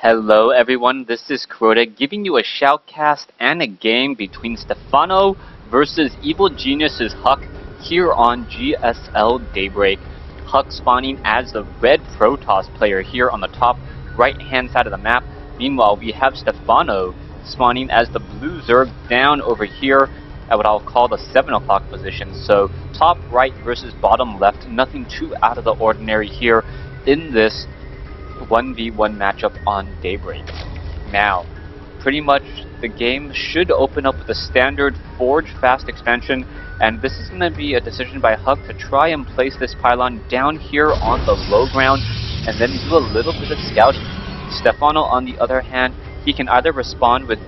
Hello everyone, this is Crota giving you a shoutcast and a game between Stephano versus Evil Genius's Huck here on GSL Daybreak. Huck spawning as the red Protoss player here on the top right hand side of the map. Meanwhile, we have Stephano spawning as the blue Zerg down over here at what I'll call the 7 o'clock position. So top right versus bottom left, nothing too out of the ordinary here in this 1v1 matchup on Daybreak. Now, pretty much the game should open up with a standard Forge fast expansion, and this is going to be a decision by Huck to try and place this pylon down here on the low ground and then do a little bit of scouting. Stephano, on the other hand, he can either respond with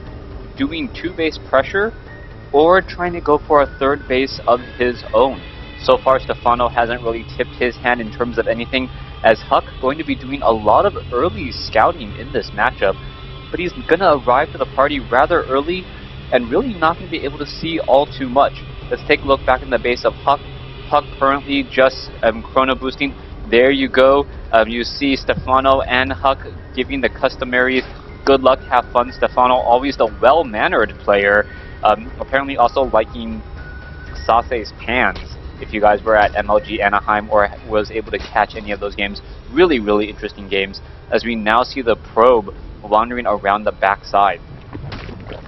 doing 2 base pressure or trying to go for a 3rd base of his own. So far, Stephano hasn't really tipped his hand in terms of anything, as Huck going to be doing a lot of early scouting in this matchup, but he's going to arrive to the party rather early and really not going to be able to see all too much. Let's take a look back in the base of Huck. Huck currently just chrono boosting. There you go. You see Stephano and Huck giving the customary good luck, have fun. Stephano, always the well-mannered player, apparently also liking Sase's pans. If you guys were at MLG Anaheim or was able to catch any of those games, really interesting games, as we now see the probe wandering around the backside.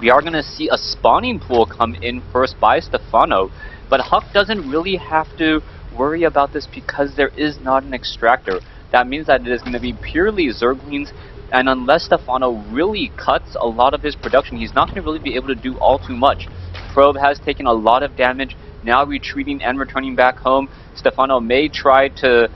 We are going to see a spawning pool come in first by Stephano, but Huck doesn't really have to worry about this because there is not an extractor. That means that it is going to be purely Zerglings, and unless Stephano really cuts a lot of his production, he's not going to really be able to do all too much. Probe has taken a lot of damage, now retreating and returning back home. Stephano may try to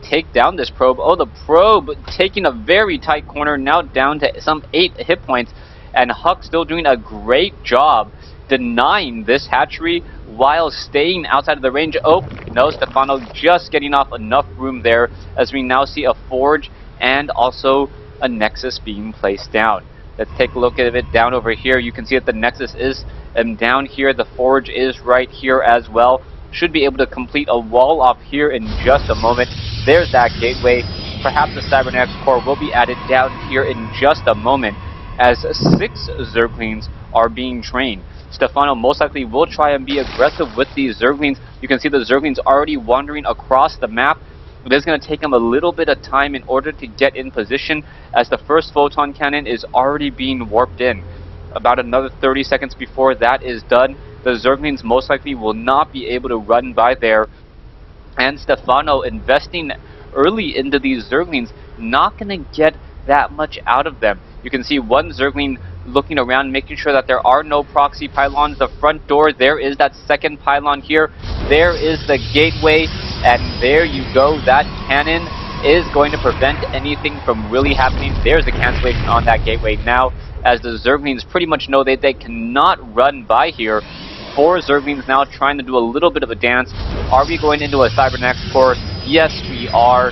take down this probe. Oh, the probe taking a very tight corner, now down to some 8 hit points, and Huck still doing a great job denying this hatchery while staying outside of the range. Oh, no, Stephano just getting off enough room there, as we now see a Forge and also a Nexus being placed down. Let's take a look at it down over here. You can see that the Nexus is down here. The Forge is right here as well. Should be able to complete a wall off here in just a moment. There's that gateway. Perhaps the Cybernetics core will be added down here in just a moment, as 6 Zerglings are being trained. Stephano most likely will try and be aggressive with these Zerglings. You can see the Zerglings already wandering across the map. It is going to take him a little bit of time in order to get in position, as the first photon cannon is already being warped in. About another 30 seconds before that is done, the Zerglings most likely will not be able to run by there, and Stephano investing early into these Zerglings, not going to get that much out of them. You can see one Zergling looking around, making sure that there are no proxy pylons. The front door, there is that 2nd pylon here. There is the gateway, and there you go. That cannon is going to prevent anything from really happening. There's a cancellation on that gateway now, as the Zerglings pretty much know that they cannot run by here. 4 Zerglings now trying to do a little bit of a dance. Are we going into a Cybernetics core? Yes, we are.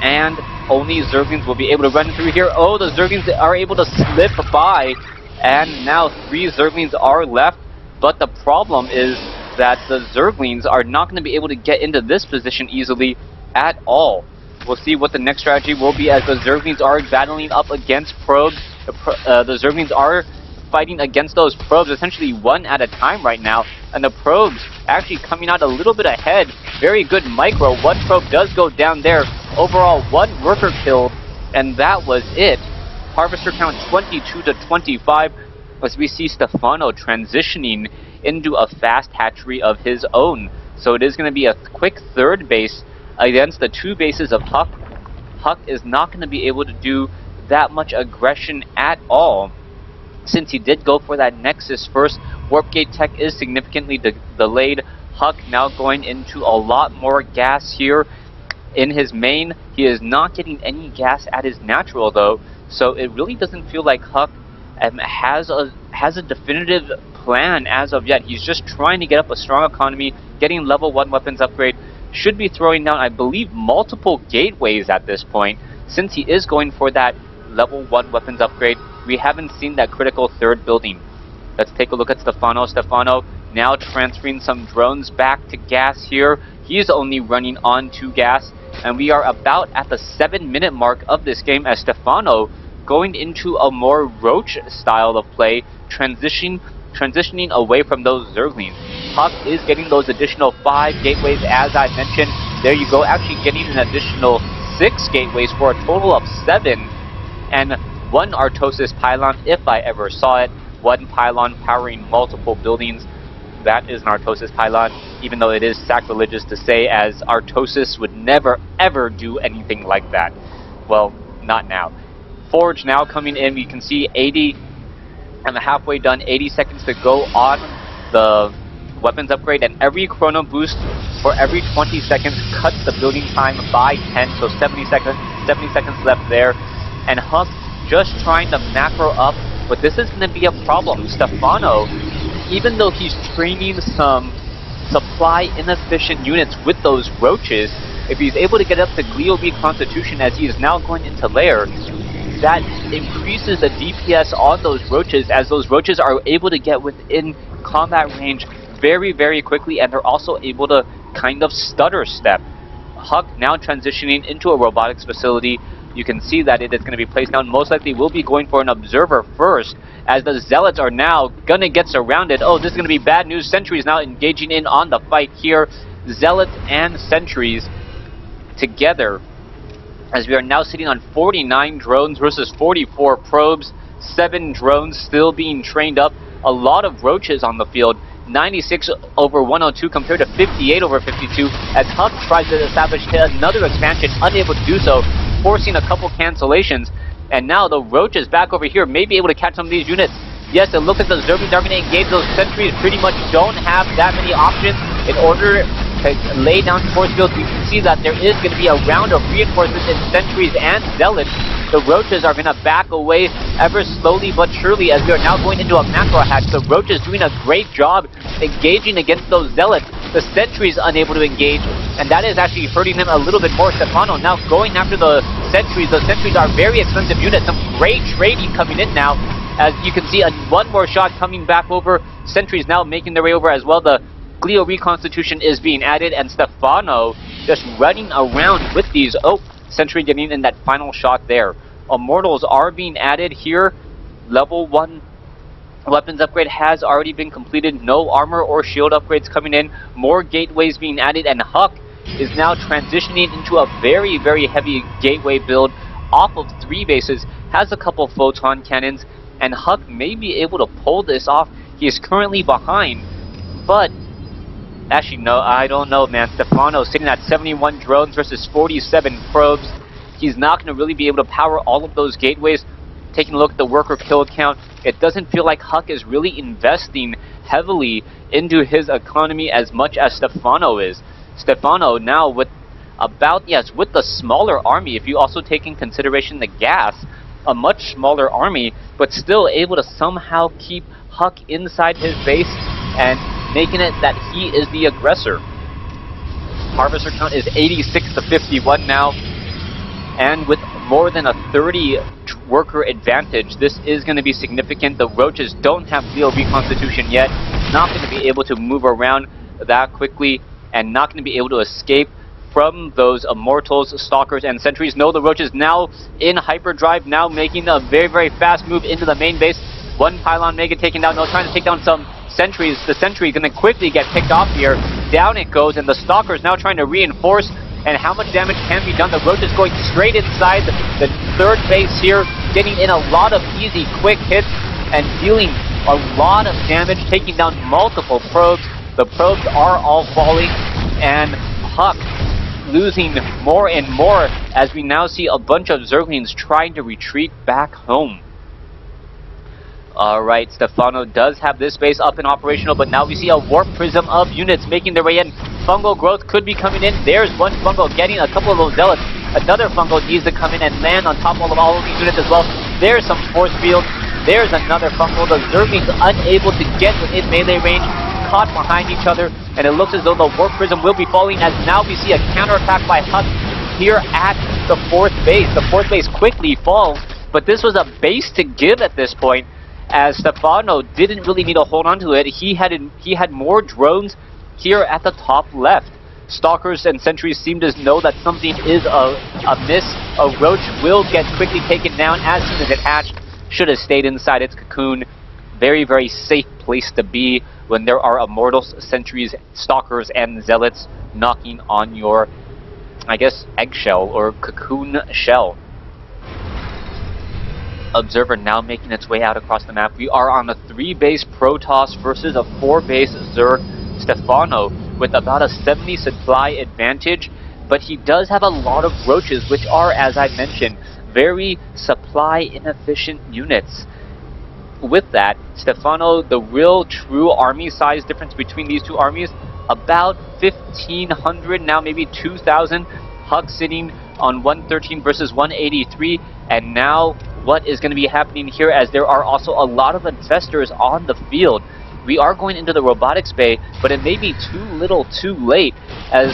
And only Zerglings will be able to run through here. Oh, the Zerglings are able to slip by, and now 3 Zerglings are left. But the problem is that the Zerglings are not going to be able to get into this position easily at all. We'll see what the next strategy will be, as the Zerglings are battling up against probes. The Zerglings are fighting against those probes, essentially one at a time right now, and the probes actually coming out a little bit ahead. Very good micro. One probe does go down there. Overall, 1 worker killed, and that was it. Harvester count 22 to 25, as we see Stephano transitioning into a fast hatchery of his own. So it is going to be a quick 3rd base against the 2 bases of Huck. Huck is not going to be able to do that much aggression at all, since he did go for that Nexus first. Warp gate tech is significantly delayed. Huck now going into a lot more gas here in his main. He is not getting any gas at his natural though, so it really doesn't feel like Huck has a definitive plan as of yet. He's just trying to get up a strong economy, getting level 1 weapons upgrade. Should be throwing down, I believe, multiple gateways at this point, since he is going for that level 1 weapons upgrade. We haven't seen that critical 3rd building. Let's take a look at Stephano. Stephano now transferring some drones back to gas here. He's only running on 2 gas, and we are about at the 7-minute mark of this game, as Stephano going into a more Roach style of play, transitioning away from those Zerglings. Huck is getting those additional 5 gateways, as I mentioned. There you go, actually getting an additional 6 gateways for a total of 7. And 1 Artosis pylon, if I ever saw it. 1 pylon powering multiple buildings. That is an Artosis pylon, even though it is sacrilegious to say, as Artosis would never ever do anything like that. Well, not now. Forge now coming in, we can see 80, and halfway done, 80 seconds to go on the weapons upgrade, and every chrono boost for every 20 seconds cuts the building time by 10, so 70 seconds left there. And Huck just trying to macro up, but this is going to be a problem. Stephano, even though he's training some supply inefficient units with those Roaches, if he's able to get up to Glio Reconstitution as he is now going into Lair, that increases the DPS on those Roaches, as those Roaches are able to get within combat range very, very quickly, and they're also able to kind of stutter step. Huck now transitioning into a robotics facility. You can see that it is going to be placed down. Most likely will be going for an observer first, as the Zealots are now going to get surrounded. Oh, this is going to be bad news. Sentries now engaging in on the fight here. Zealots and Sentries together, as we are now sitting on 49 drones versus 44 probes. 7 drones still being trained up. A lot of Roaches on the field. 96 over 102 compared to 58 over 52, as Huck tries to establish another expansion, unable to do so, forcing a couple cancellations. And now the Roaches back over here may be able to catch some of these units. Yes, it looks like the Zerglings are going to engage. Those Sentries pretty much don't have that many options in order to lay down force fields. We can see that there is going to be a round of reinforcements in Sentries and Zealots. The Roaches are going to back away ever slowly but surely, as we are now going into a macro hatch. The Roaches doing a great job engaging against those Zealots. The Sentries unable to engage, and that is actually hurting them a little bit more. Stephano now going after the Sentries. The Sentries are very expensive units. Some great trading coming in now, as you can see one more shot coming back over. Sentries now making their way over as well. The Glio Reconstitution is being added, and Stephano just running around with these. Oh, Sentry getting in that final shot there. Immortals are being added here. Level 1 weapons upgrade has already been completed. No armor or shield upgrades coming in. More gateways being added, and Huck is now transitioning into a very, very heavy gateway build off of 3 bases. Has a couple photon cannons, and Huck may be able to pull this off. He is currently behind, but actually, no, I don't know, man. Stephano sitting at 71 drones versus 47 probes. He's not going to really be able to power all of those gateways. Taking a look at the worker kill count, it doesn't feel like Huck is really investing heavily into his economy as much as Stephano is. Stephano now with with the smaller army, if you also take in consideration the gas, a much smaller army, but still able to somehow keep Huck inside his base and making it that he is the aggressor. Harvester count is 86 to 51 now, and with more than a 30 worker advantage, this is going to be significant. The Roaches don't have Glio Reconstitution yet, not going to be able to move around that quickly, and not going to be able to escape from those Immortals, Stalkers, and Sentries. No, the Roaches now in hyperdrive, now making a very, very fast move into the main base. 1 pylon mega taken down, now trying to take down some Sentries. The Sentry going to quickly get picked off here. Down it goes, and the Stalkers now trying to reinforce. And how much damage can be done? The Roaches going straight inside the 3rd base here, getting in a lot of easy, quick hits, and dealing a lot of damage, taking down multiple probes. The probes are all falling, and Huck losing more and more, as we now see a bunch of Zerglings trying to retreat back home. Alright, Stephano does have this base up and operational, but now we see a Warp Prism of units making their way in. Fungal growth could be coming in. There's one Fungal getting a couple of those Zealots. Another Fungal needs to come in and land on top of all of these units as well. There's some force field. There's another Fungal. The Zerglings unable to get within melee range, caught behind each other, and it looks as though the Warp Prism will be falling, as now we see a counterattack by Huck here at the 4th base. The 4th base quickly falls, but this was a base to give at this point, as Stephano didn't really need to hold on to it. He had more drones here at the top left. Stalkers and sentries seem to know that something is amiss. A roach will get quickly taken down as soon as it hatched. Should have stayed inside its cocoon. Very, very safe place to be when there are immortals, sentries, stalkers, and zealots knocking on your, I guess, eggshell or cocoon shell. Observer now making its way out across the map. We are on a 3-base Protoss versus a 4-base Zerg Stephano with about a 70 supply advantage, but he does have a lot of roaches, which are, as I mentioned, very supply inefficient units. With that, Stephano, the real true army size difference between these two armies, about 1,500, now maybe 2,000. Huck sitting on 113 versus 183, and now what is going to be happening here, as there are also a lot of infestors on the field. We are going into the robotics bay, but it may be too little too late, as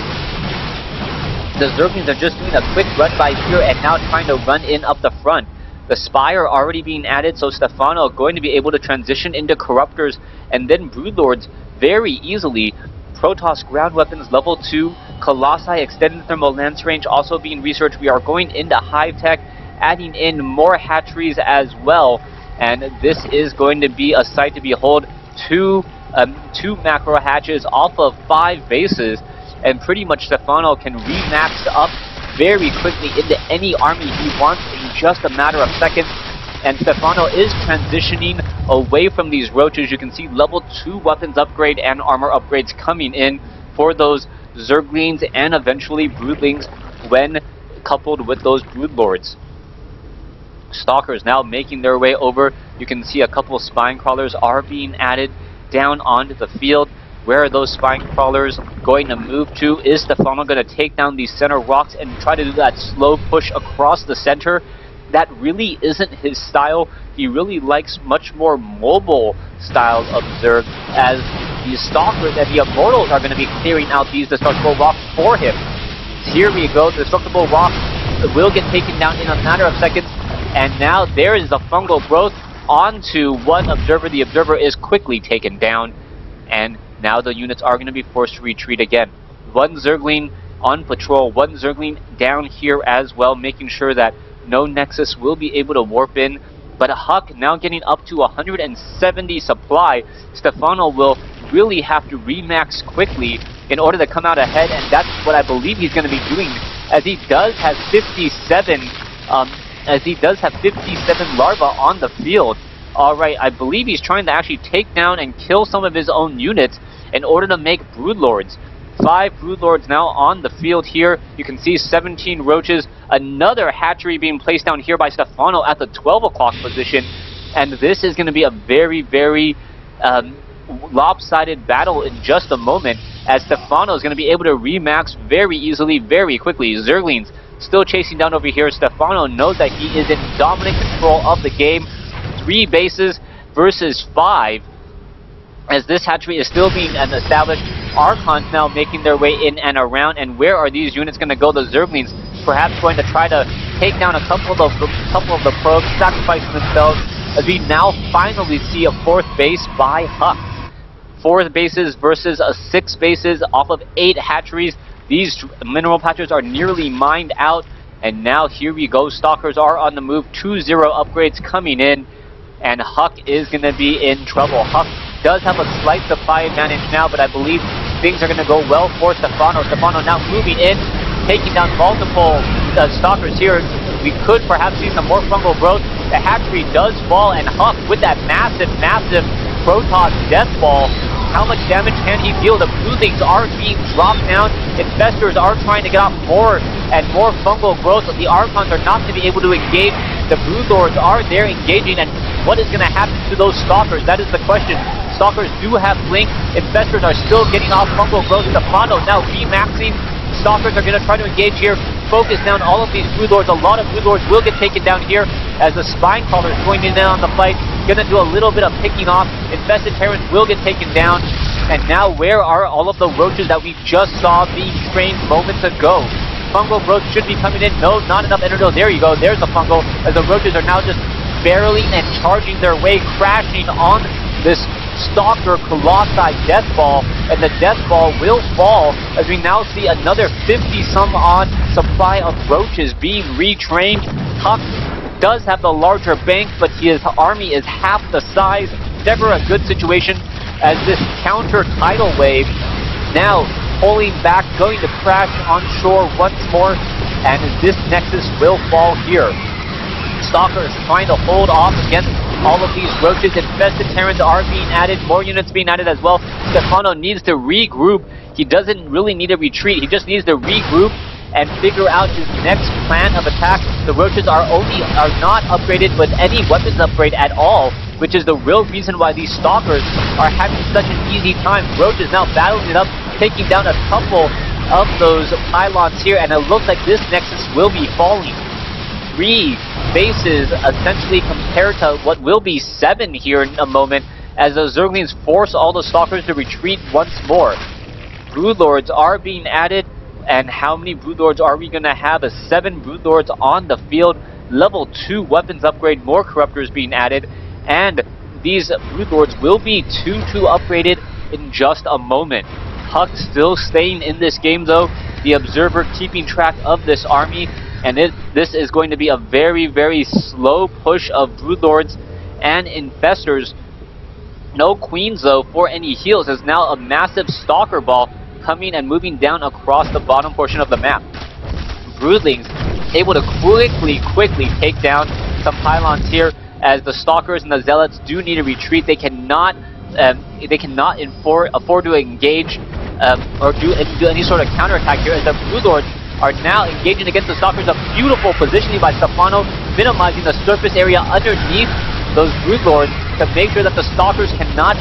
the Zerglings are just doing a quick run by here and now trying to run in up the front. The Spire already being added, so Stephano going to be able to transition into Corruptors and then Broodlords very easily. Protoss ground weapons level 2, Colossi extended thermal lance range also being researched. We are going into Hive Tech, adding in more hatcheries as well, and this is going to be a sight to behold. Two macro hatches off of 5 bases, and pretty much Stephano can remax up very quickly into any army he wants in just a matter of seconds. And Stephano is transitioning away from these roaches. You can see level 2 weapons upgrade and armor upgrades coming in for those Zerglings and eventually Broodlings when coupled with those Broodlords. Stalkers now making their way over. You can see a couple of spine crawlers are being added down onto the field. Where are those spine crawlers going to move to? Is Stephano going to take down these center rocks and try to do that slow push across the center? That really isn't his style. He really likes much more mobile styles of Zerg, as the Stalkers and the Immortals are going to be clearing out these destructible rocks for him. Here we go. The destructible rock will get taken down in a matter of seconds. And now there is a fungal growth onto one observer. The observer is quickly taken down, and now the units are going to be forced to retreat again. One Zergling on patrol, one Zergling down here as well, making sure that no Nexus will be able to warp in. But Huck now getting up to 170 supply. Stephano will really have to remax quickly in order to come out ahead, and that's what I believe he's going to be doing, as he does have 57 larvae on the field. Alright, I believe he's trying to actually take down and kill some of his own units in order to make Broodlords. 5 Broodlords now on the field here. You can see 17 roaches. Another hatchery being placed down here by Stephano at the 12 o'clock position. And this is going to be a very, very lopsided battle in just a moment, as Stephano is going to be able to remax very easily, very quickly. Zerglings still chasing down over here. Stephano knows that he is in dominant control of the game. 3 bases versus 5, as this hatchery is still being established. Archons now making their way in and around, and where are these units going to go? The Zerglings perhaps going to try to take down a couple of the probes, sacrificing themselves, as we now finally see a 4th base by Huck. 4 bases versus a 6 bases off of 8 hatcheries. These mineral patches are nearly mined out, and now here we go. Stalkers are on the move. 2-0 upgrades coming in, and Huck is going to be in trouble. Huck does have a slight supply advantage now, but I believe things are going to go well for Stephano. Stephano now moving in, taking down multiple Stalkers here. We could perhaps see some more fungal growth. The hatchery does fall, and Huck with that massive Protoss death ball. How much damage can he deal? The Broodlings are being dropped down. Infestors are trying to get off more and more fungal growth. The Archons are not going to be able to engage. The Broodlords are there engaging, and what is going to happen to those Stalkers? That is the question. Stalkers do have Blink. Infestors are still getting off fungal growth. Stephano now remaxing. Stalkers are going to try to engage here, focus down all of these Broodlords. A lot of Broodlords will get taken down here, as the Spine Crawler is going in on the fight. Going to do a little bit of picking off. Infested Terrans will get taken down. And now where are all of the roaches that we just saw being trained moments ago? Fungal growth should be coming in. No, not enough energy. There you go. There's the fungal, as the roaches are now just barreling and charging their way, crashing on this Stalker Colossi Death Ball, and the Death Ball will fall as we now see another 50-some odd supply of roaches being retrained. Huck does have the larger bank, but his army is half the size. Never a good situation as this counter tidal wave now pulling back, going to crash on shore once more, and this Nexus will fall here. Stalker is trying to hold off against all of these roaches. Infested Terrans are being added, more units being added as well. Stephano needs to regroup. He doesn't really need a retreat, he just needs to regroup and figure out his next plan of attack. The roaches are not upgraded with any weapons upgrade at all, which is the real reason why these Stalkers are having such an easy time. Roaches now battling it up, taking down a couple of those pylons here, and it looks like this Nexus will be falling. 3 bases essentially compared to what will be 7 here in a moment, as the Zerglings force all the Stalkers to retreat once more. Broodlords are being added, and how many Broodlords are we going to have? 7 Broodlords on the field, level 2 weapons upgrade, more Corruptors being added, and these Broodlords will be 2-2 upgraded in just a moment. Huck still staying in this game though, the Observer keeping track of this army, and this is going to be a very, very slow push of Broodlords and Infestors. No Queens though for any heals, as now a massive Stalker Ball coming and moving down across the bottom portion of the map. Broodlings able to quickly take down some pylons here, as the Stalkers and the Zealots do need to retreat. They cannot afford to engage or do any sort of counterattack here, as the Broodlords are now engaging against the Stalkers. A beautiful positioning by Stephano, minimizing the surface area underneath those Broodlords to make sure that the Stalkers cannot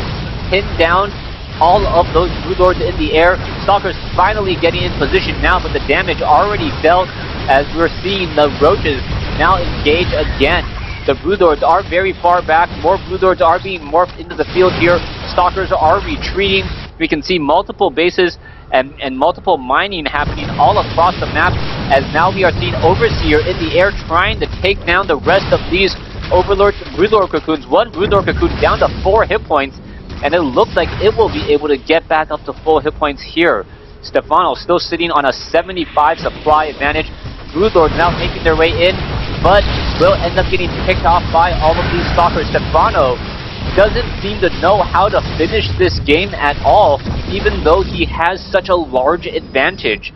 pin down all of those Broodlords in the air. Stalkers finally getting in position now, but the damage already dealt, as we're seeing the roaches now engage again. The Broodlords are very far back. More Broodlords are being morphed into the field here. Stalkers are retreating. We can see multiple bases and multiple mining happening all across the map, as now we are seeing Overseer in the air trying to take down the rest of these Broodlord cocoons. One Broodlord cocoon down to 4 hit points, and it looks like it will be able to get back up to full hit points here. Stephano still sitting on a 75 supply advantage. Broodlords now making their way in, but will end up getting picked off by all of these Stalkers. Stephano doesn't seem to know how to finish this game at all, even though he has such a large advantage.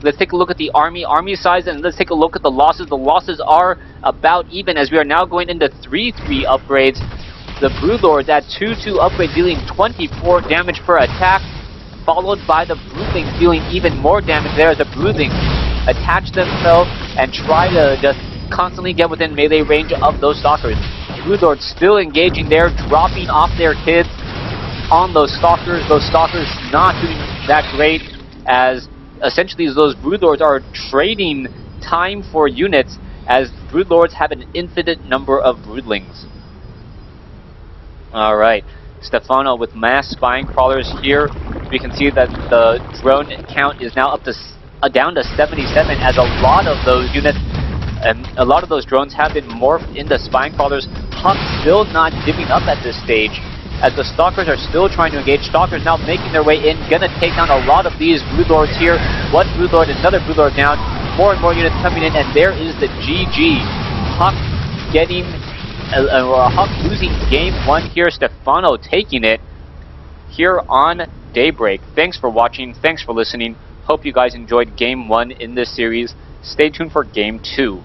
Let's take a look at the army size, and let's take a look at the losses. The losses are about even, as we are now going into 3-3 upgrades. The Broodlords at 2-2 upgrade, dealing 24 damage per attack, followed by the Broodlings dealing even more damage there, as the Broodlings attach themselves and try to just constantly get within melee range of those Stalkers. Broodlords still engaging there, dropping off their kids on those Stalkers. Those Stalkers not doing that great, as essentially those Broodlords are trading time for units, as Broodlords have an infinite number of Broodlings. Alright, Stephano with mass spine crawlers here. We can see that the drone count is now up to down to 77, as a lot of those units and a lot of those drones have been morphed into spine crawlers. Huck still not giving up at this stage, as the Stalkers are still trying to engage. Stalkers now making their way in, gonna take down a lot of these Broodlords here. One Broodlord, another Broodlord down, more and more units coming in, and there is the GG. Huck getting, Huck losing game 1 here, Stephano taking it here on Daybreak. Thanks for watching, thanks for listening. Hope you guys enjoyed game 1 in this series. Stay tuned for game 2.